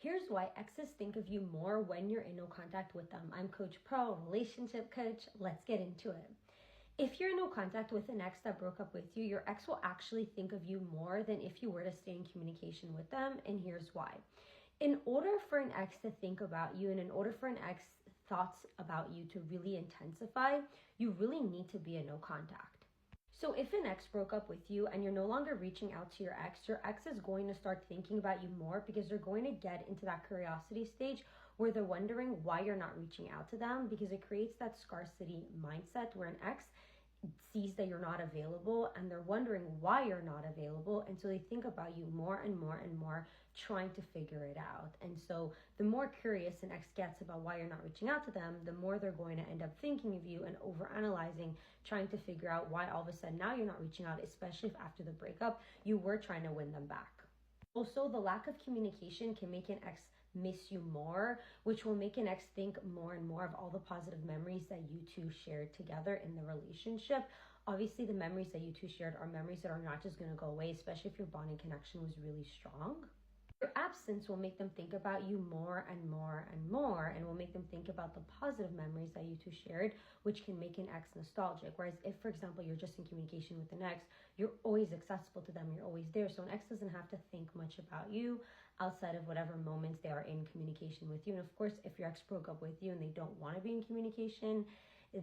Here's why exes think of you more when you're in no contact with them. I'm Coach Pro, relationship coach. Let's get into it. If you're in no contact with an ex that broke up with you, your ex will actually think of you more than if you were to stay in communication with them, and here's why. In order for an ex to think about you, and in order for an ex thoughts about you to really intensify, you really need to be in no contact. So if an ex broke up with you and you're no longer reaching out to your ex is going to start thinking about you more because they're going to get into that curiosity stage where they're wondering why you're not reaching out to them, because it creates that scarcity mindset where an ex sees that you're not available and they're wondering why you're not available, and so they think about you more and more and more, trying to figure it out. And so the more curious an ex gets about why you're not reaching out to them, the more they're going to end up thinking of you and overanalyzing, trying to figure out why all of a sudden now you're not reaching out, especially if after the breakup you were trying to win them back. Also, the lack of communication can make an ex miss you more, which will make an ex think more and more of all the positive memories that you two shared together in the relationship. Obviously, the memories that you two shared are memories that are not just going to go away, especially if your bonding connection was really strong. Your absence will make them think about you more and more and more, and will make them think about the positive memories that you two shared, which can make an ex nostalgic. Whereas if, for example, you're just in communication with an ex, you're always accessible to them, you're always there. So an ex doesn't have to think much about you outside of whatever moments they are in communication with you. And of course, if your ex broke up with you and they don't want to be in communication,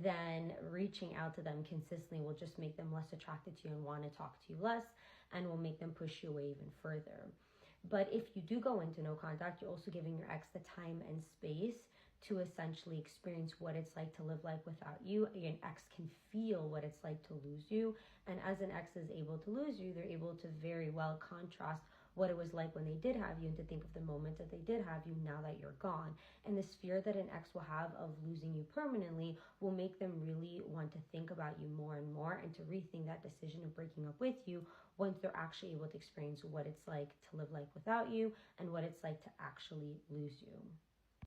then reaching out to them consistently will just make them less attracted to you and want to talk to you less, and will make them push you away even further. But if you do go into no contact, you're also giving your ex the time and space to essentially experience what it's like to live life without you. An ex can feel what it's like to lose you. And as an ex is able to lose you, they're able to very well contrast what it was like when they did have you, and to think of the moment that they did have you now that you're gone. And this fear that an ex will have of losing you permanently will make them really want to think about you more and more, and to rethink that decision of breaking up with you once they're actually able to experience what it's like to live life without you and what it's like to actually lose you.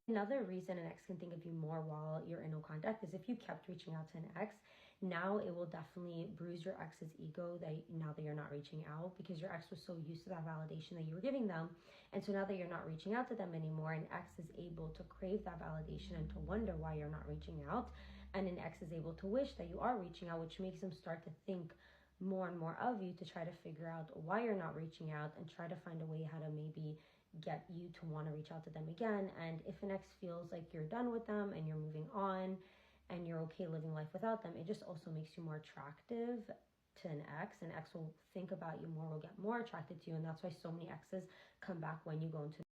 Another reason an ex can think of you more while you're in no contact is if you kept reaching out to an ex, now it will definitely bruise your ex's ego that now that you're not reaching out, because your ex was so used to that validation that you were giving them. And so now that you're not reaching out to them anymore, an ex is able to crave that validation and to wonder why you're not reaching out. And an ex is able to wish that you are reaching out, which makes them start to think more and more of you to try to figure out why you're not reaching out, and try to find a way how to maybe get you to want to reach out to them again. And if an ex feels like you're done with them and you're moving on and you're okay living life without them, it just also makes you more attractive to an ex. An ex will think about you more, will get more attracted to you, and that's why so many exes come back when you go into